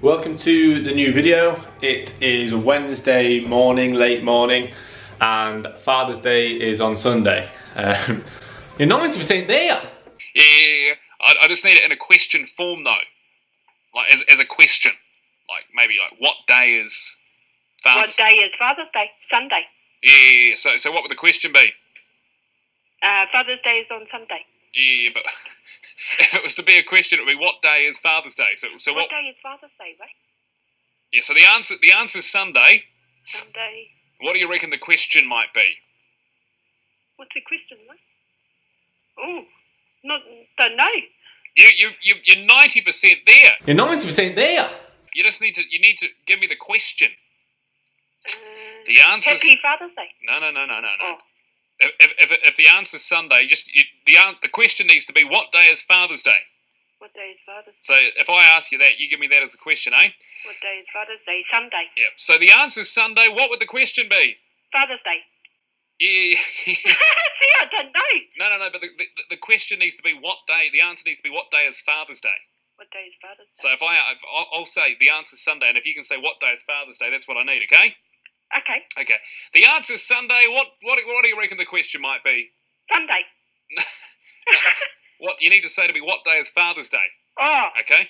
Welcome to the new video. It is Wednesday morning, late morning, and Father's Day is on Sunday. You're 90% there! Yeah. I just need it in a question form though. Like as a question. Like maybe like what day is Father's Day? What day is Father's Day? Sunday. Yeah. So what would the question be? Father's Day is on Sunday. Yeah, but if it was to be a question, it would be what day is Father's Day? So What day is Father's Day, right? Yeah. So the answer is Sunday. Sunday. What do you reckon the question might be? What's the question, right? Oh, don't know. You're 90% there. You're 90% there! You need to give me the question. The answer. Happy Father's Day. No. Oh. If the answer's Sunday, the question needs to be what day is Father's Day? What day is Father's Day? So if I ask you that, you give me that as the question, eh? What day is Father's Day? Sunday. Yep. So the answer's Sunday. What would the question be? Father's Day. Yeah. See, I don't know. No. But the question needs to be what day. The answer needs to be what day is Father's Day. What day is Father's Day? So I'll say the answer's Sunday, and if you can say what day is Father's Day, that's what I need. Okay. Okay. Okay. The answer's Sunday. What do you reckon the question might be? Sunday. What you need to say to me? What day is Father's Day? Oh. Okay.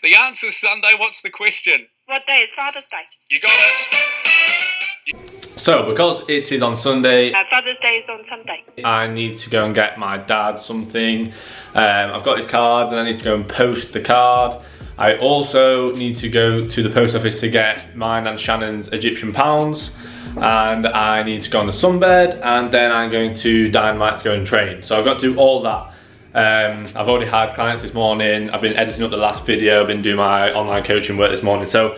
The answer's Sunday. What's the question? What day is Father's Day? You got it. So, because it is on Sunday, Father's Day is on Sunday. I need to go and get my dad something. I've got his card and I need to go and post the card. I also need to go to the post office to get mine and Shannon's Egyptian pounds, and I need to go on the sunbed, and then I'm going to Dynamite to go and train. So I've got to do all that. I've already had clients this morning. I've been editing up the last video. I've been doing my online coaching work this morning. So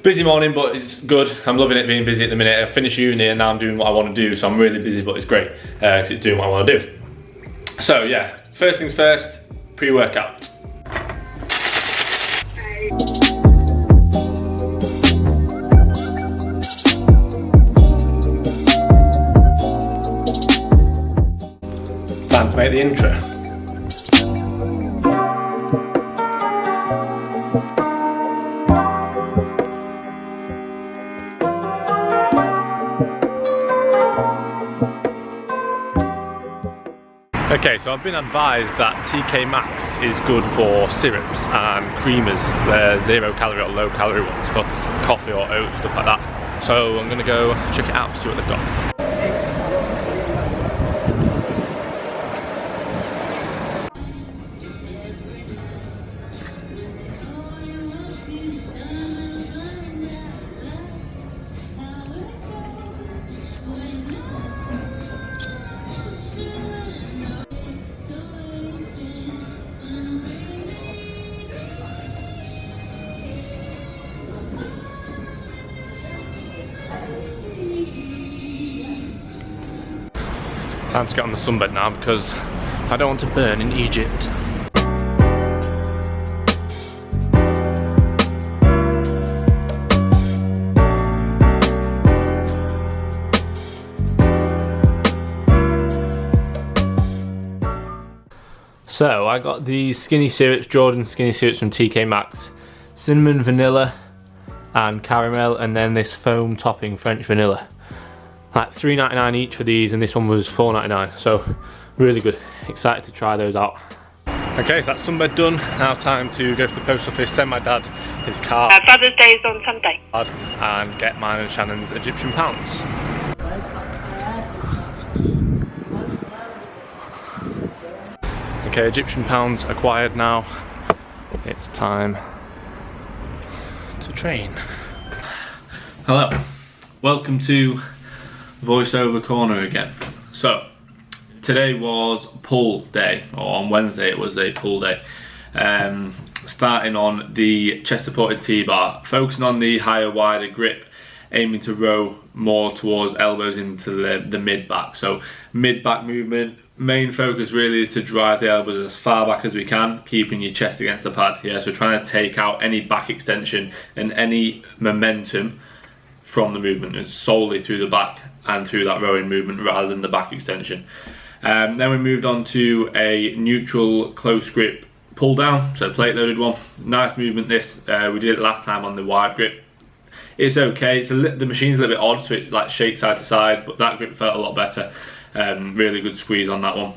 busy morning, but it's good. I'm loving it being busy at the minute. I finished uni and now I'm doing what I want to do. So I'm really busy, but it's great because it's doing what I want to do. So yeah, first things first, pre-workout. Time to make the intro. Okay, so I've been advised that TK Maxx is good for syrups and creamers. They're 0 calorie or low calorie ones for coffee or oats, stuff like that. So I'm gonna go check it out, see what they've got. Time to get on the sunbed now because I don't want to burn in Egypt. So I got these skinny syrups, Jordan skinny syrups from TK Maxx, cinnamon, vanilla and caramel, and then this foam topping French vanilla. Like $3.99 each for these, and this one was $4.99, so really good. Excited to try those out. Okay, so that's sunbed done. Now time to go to the post office, send my dad his card Father's Day is on Sunday. and get mine and Shannon's Egyptian pounds. Okay, Egyptian pounds acquired now. It's time to train. Hello, welcome to voiceover corner again. So today was pull day, or on Wednesday it was a pull day. Starting on the chest supported T-bar, focusing on the higher, wider grip, aiming to row more towards elbows into the mid back. So mid back movement, main focus really is to drive the elbows as far back as we can, keeping your chest against the pad. Yeah, so trying to take out any back extension and any momentum from the movement. It's solely through the back and through that rowing movement rather than the back extension. Then we moved on to a neutral close grip pull down, so plate loaded one. Nice movement this. We did it last time on the wide grip. It's okay. The machine's a little bit odd, so it like shakes side to side, but that grip felt a lot better. Really good squeeze on that one.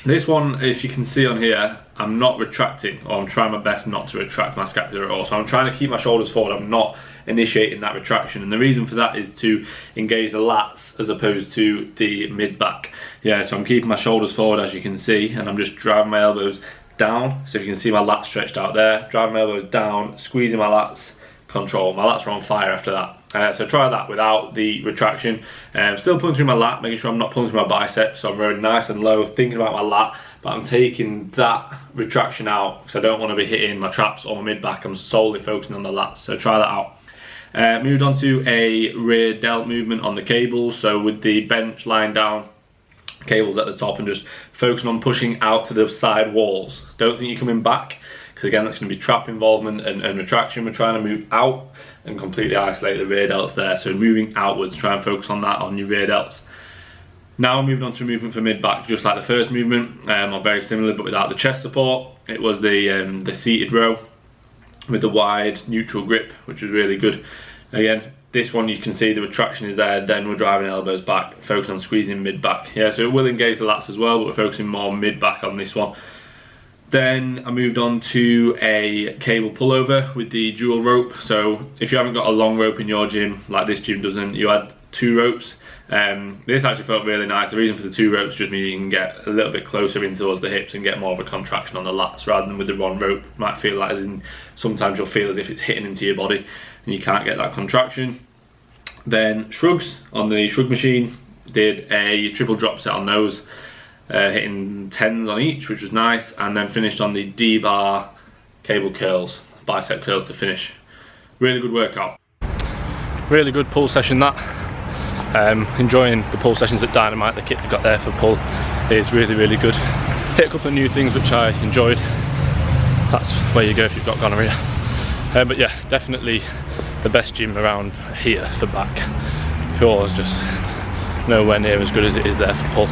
This one, if you can see on here, I'm not retracting, or I'm trying my best not to retract my scapula at all. So I'm trying to keep my shoulders forward. I'm not initiating that retraction, and the reason for that is to engage the lats as opposed to the mid back. Yeah, so I'm keeping my shoulders forward, as you can see, and I'm just driving my elbows down. So if you can see my lats stretched out there, driving my elbows down, squeezing my lats, control. My lats are on fire after that. So try that without the retraction. Still pulling through my lat, making sure I'm not pulling through my biceps, so I'm very nice and low, thinking about my lat, but I'm taking that retraction out because I don't want to be hitting my traps or my mid back. I'm solely focusing on the lats, so try that out. Moved on to a rear delt movement on the cables, so with the bench lying down, cables at the top, and just focusing on pushing out to the side walls. Don't think you're coming back, because again that's going to be trap involvement and retraction. We're trying to move out and completely isolate the rear delts there, so moving outwards, try and focus on that on your rear delts. Now we're moving on to a movement for mid back, just like the first movement, or very similar but without the chest support. It was the seated row with the wide neutral grip, which was really good. Again, this one you can see the retraction is there, then we're driving elbows back, focus on squeezing mid back. Yeah, so it will engage the lats as well, but we're focusing more mid back on this one. Then I moved on to a cable pullover with the dual rope. So if you haven't got a long rope in your gym, like this gym doesn't, you add 2 ropes. This actually felt really nice. The reason for the 2 ropes just means you can get a little bit closer in towards the hips and get more of a contraction on the lats rather than with the 1 rope. It might feel like, as in, sometimes you'll feel as if it's hitting into your body and you can't get that contraction. Then shrugs on the shrug machine, did a triple drop set on those. Hitting 10s on each, which was nice, and then finished on the D-bar cable curls, bicep curls to finish. Really good workout. Really good pull session that. Enjoying the pull sessions at Dynamite. The kit they got there for pull is really, really good. Hit a couple of new things which I enjoyed. That's where you go if you've got gonorrhea. But yeah, definitely the best gym around here for back. Pure is just nowhere near as good as it is there for pull.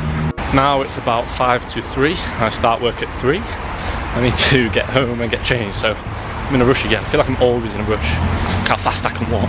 Now it's about 5 to 3. I start work at 3. I need to get home and get changed, so I'm in a rush again. I feel like I'm always in a rush. Look how fast I can walk.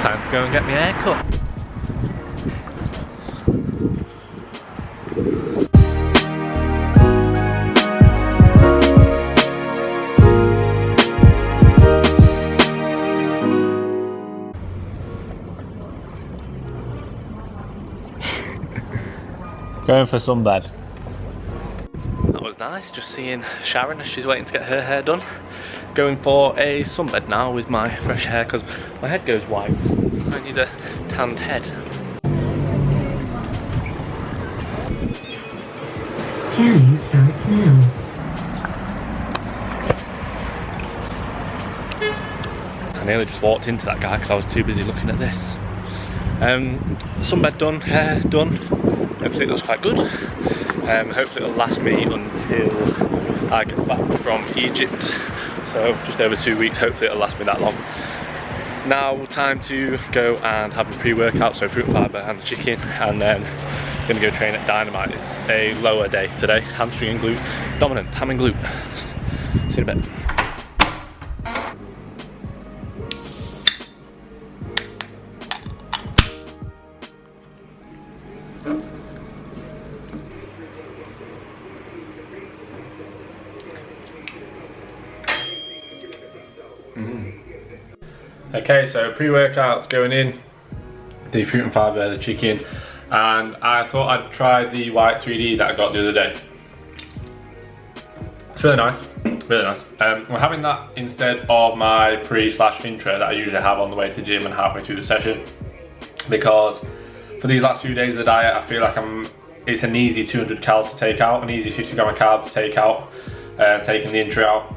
Time to go and get my hair cut. Going for sunbed. That was nice, just seeing Sharon as she's waiting to get her hair done. Going for a sunbed now with my fresh hair because my head goes white. I need a tanned head. Tanning starts now. I nearly just walked into that guy because I was too busy looking at this. Sunbed done, hair done. Hopefully it looks quite good. Hopefully it'll last me until I get back from Egypt. So just over 2 weeks, hopefully it'll last me that long. Now time to go and have a pre-workout, so fruit fibre and the chicken, and then I'm going to go train at Dynamite. It's a lower day today, hamstring and glute, dominant, ham and glute. See you in a bit. Okay, so pre-workout's going in, the fruit and fibre, the chicken, and I thought I'd try the white 3D that I got the other day. It's really nice, really nice. We're having that instead of my pre/intro that I usually have on the way to the gym and halfway through the session, because for these last few days of the diet, I feel like it's an easy 200 calories to take out, an easy 50 gram of carbs to take out, taking the intro out.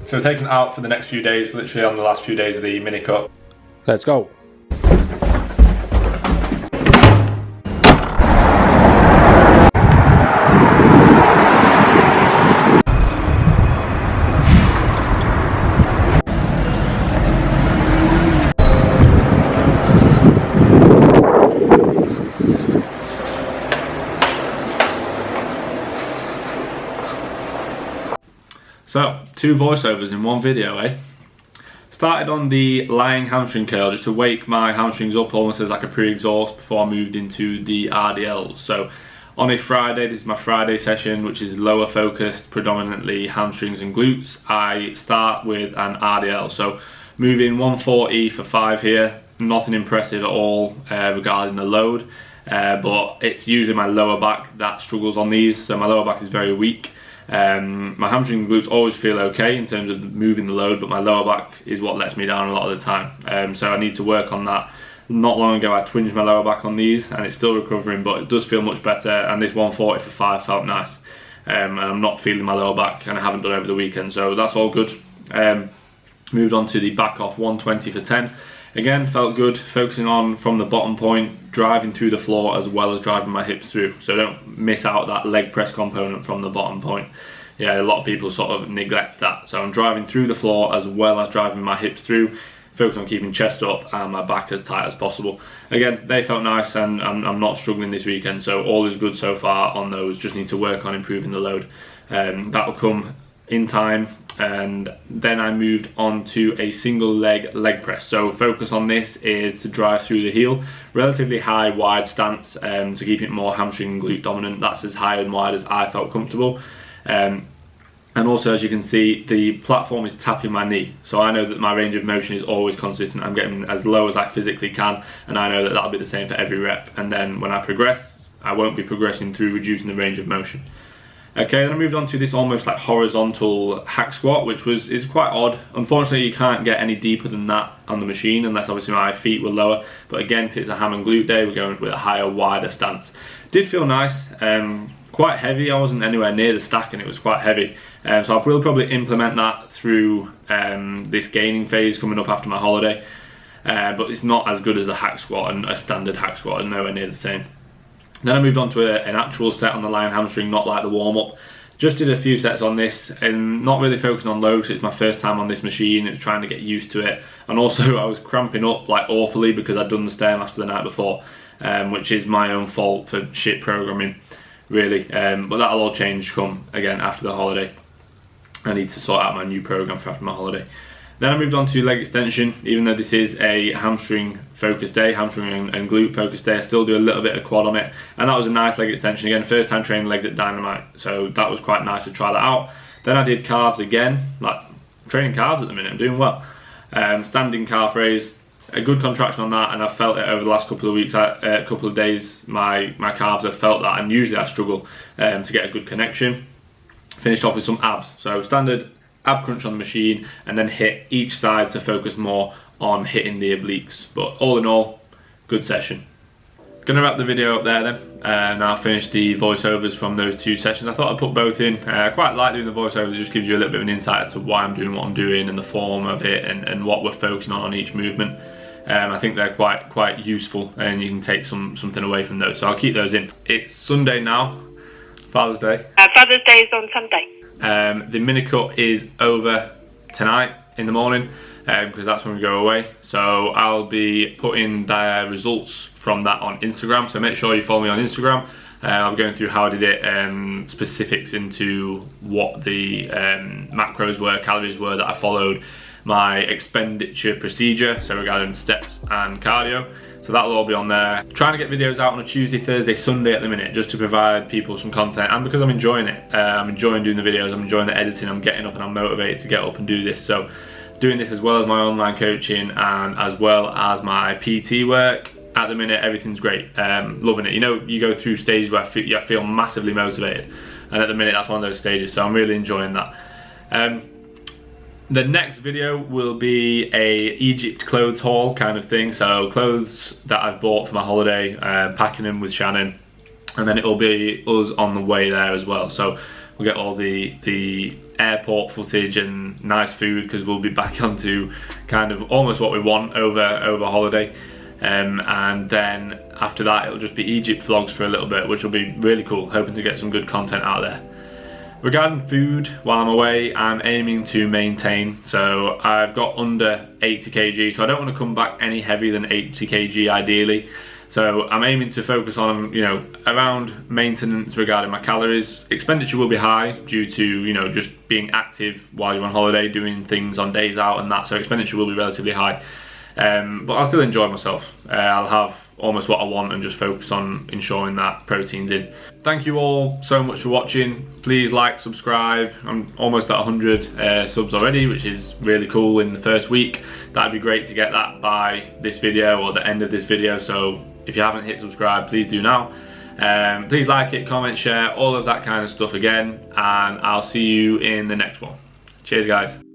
So we're taking it out for the next few days, literally on the last few days of the mini cut. Let's go. So, 2 voiceovers in one video, eh? Started on the lying hamstring curl just to wake my hamstrings up almost as like a pre-exhaust before I moved into the RDLs. So on a Friday, this is my Friday session, which is lower focused, predominantly hamstrings and glutes. I start with an RDL, so moving 140 for 5 here, nothing impressive at all regarding the load, but it's usually my lower back that struggles on these, so my lower back is very weak. My hamstring and glutes always feel okay in terms of moving the load, but my lower back is what lets me down a lot of the time. So I need to work on that. Not long ago I twinged my lower back on these and it's still recovering, but it does feel much better, and this 140 for 5 felt nice. And I'm not feeling my lower back, and I haven't done over the weekend, so that's all good. Moved on to the back off 120 for 10. Again, felt good, focusing on from the bottom point, driving through the floor as well as driving my hips through. So don't miss out that leg press component from the bottom point. Yeah, a lot of people sort of neglect that. So I'm driving through the floor as well as driving my hips through, focus on keeping chest up and my back as tight as possible. Again, they felt nice, and I'm not struggling this weekend, so all is good so far on those. Just need to work on improving the load. That'll come in time. And then I moved on to a single leg press. So focus on this is to drive through the heel, relatively high wide stance, to keep it more hamstring and glute dominant. That's as high and wide as I felt comfortable. And also, as you can see, the platform is tapping my knee, so I know that my range of motion is always consistent. I'm getting as low as I physically can, and I know that that'll be the same for every rep. And then when I progress, I won't be progressing through reducing the range of motion. Okay, then I moved on to this almost like horizontal hack squat, which is quite odd. Unfortunately, you can't get any deeper than that on the machine unless obviously my feet were lower. But again, because it's a ham and glute day, we're going with a higher, wider stance. Did feel nice, quite heavy. I wasn't anywhere near the stack and it was quite heavy. So I will probably implement that through this gaining phase coming up after my holiday. But it's not as good as the hack squat, and a standard hack squat, and nowhere near the same. Then I moved on to an actual set on the lying hamstring, not like the warm-up. Just did a few sets on this and not really focusing on load because it's my first time on this machine. It's trying to get used to it. And also I was cramping up like awfully because I'd done the Stairmaster the night before, which is my own fault for shit programming, really. But that'll all change come, again, after the holiday. I need to sort out my new program for after my holiday. Then I moved on to leg extension. Even though this is a hamstring focused day, hamstring and glute focused day, I still do a little bit of quad on it, and that was a nice leg extension. Again, first time training legs at Dynamite, so that was quite nice to try that out. Then I did calves again, like training calves at the minute, I'm doing well. Standing calf raise, a good contraction on that, and I've felt it over the last couple of weeks, couple of days, my calves have felt that, and usually I struggle to get a good connection. Finished off with some abs, so standard ab crunch on the machine, and then hit each side to focus more on hitting the obliques. But all in all, good session. Gonna wrap the video up there then, and I'll finish the voiceovers from those 2 sessions. I thought I'd put both in. I quite like doing the voiceovers, it just gives you a little bit of an insight as to why I'm doing what I'm doing and the form of it, and what we're focusing on each movement. I think they're quite useful, and you can take something away from those, so I'll keep those in. It's Sunday now, Father's Day. Father's Day is on Sunday. The mini cut is over tonight in the morning, because that's when we go away. So I'll be putting the results from that on Instagram, so make sure you follow me on Instagram. I'll be going through how I did it, specifics into what the macros were, calories were that I followed, my expenditure procedure, so regarding steps and cardio. So that'll all be on there. Trying to get videos out on a Tuesday, Thursday, Sunday at the minute, just to provide people some content, and because I'm enjoying it. I'm enjoying doing the videos, I'm enjoying the editing, I'm getting up and I'm motivated to get up and do this. So doing this as well as my online coaching and as well as my PT work. At the minute, everything's great. Loving it. You know, you go through stages where I feel massively motivated, and at the minute that's one of those stages, so I'm really enjoying that. The next video will be a Egypt clothes haul kind of thing, so clothes that I've bought for my holiday, packing them with Shannon, and then it'll be us on the way there as well. So we'll get all the airport footage and nice food, because we'll be back onto kind of almost what we want over holiday. And then after that it'll just be Egypt vlogs for a little bit, which will be really cool. Hoping to get some good content out there. Regarding food while I'm away, I'm aiming to maintain, so I've got under 80 kg, so I don't want to come back any heavier than 80 kg ideally. So I'm aiming to focus on, you know, around maintenance regarding my calories. Expenditure will be high due to, you know, just being active while you're on holiday, doing things on days out and that, so expenditure will be relatively high. But I'll still enjoy myself. I'll have almost what I want and just focus on ensuring that protein's in. Thank you all so much for watching. Please like, subscribe. I'm almost at 100 subs already, which is really cool in the first week. That'd be great to get that by this video or the end of this video, so if you haven't hit subscribe, please do now. Please like it, comment, share, all of that kind of stuff again, and I'll see you in the next one. Cheers guys.